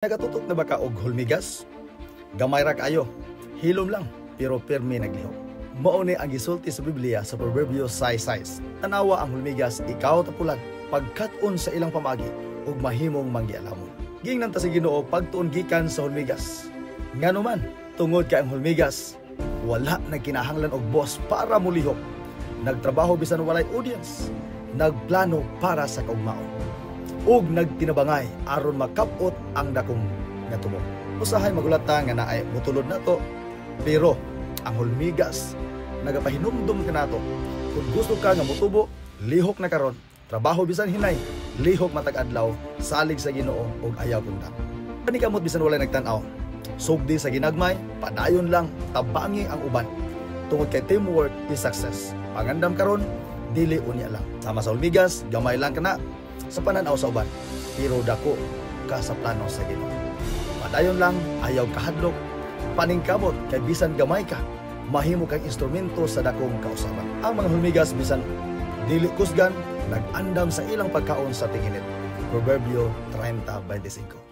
Nagatutok na ba ka og hulmigas? Gamay ra kaayo, hilom lang, pero permi naglihok. Mao ni ang gisulti sa Biblia sa Proverbios 6:6. Tanawa ang hulmigas, ikaw tapulag, pagkat-on sa ilang pamagi, ug mahimong manggialamon. Gingnan ta sa Ginoo pagtuon gikan sa hulmigas. Ngano man, tungod kay ang hulmigas, wala nagkinahanglan og boss para mulihok. Nagtrabaho bisan walay audience, nagplano para sa kaugmaon, ug nagtinabangay aron makapot ang dakong natumo. Usahay magulata nga naay mutulod nato, pero ang hulmigas nagapahinumdum ka nato. Kung gusto ka nga mutubo, lihok na karon, trabaho bisan hinay, lihok matag adlaw, salig sa Ginoo ug ayaw kundak. Kani kamot bisan walay nagtan-aw, sugdi sa ginagmay, padayon lang, tabangi ang uban. Tungod kay teamwork is success. Pangandam karon, dili unya lang. Sama sa hulmigas, gamay lang kana sa pananaw sa uban, pero dako ka sa plano sa Ginoo. Padayon lang, ayaw kahadlok, paningkamot kay bisan gamay ka, mahimo kang instrumento sa dakong kausaban. Ang mga hulmigas bisan dili kusgan, nag-andam sa ilang pagkaon sa tinginit. Proverbio 30:25.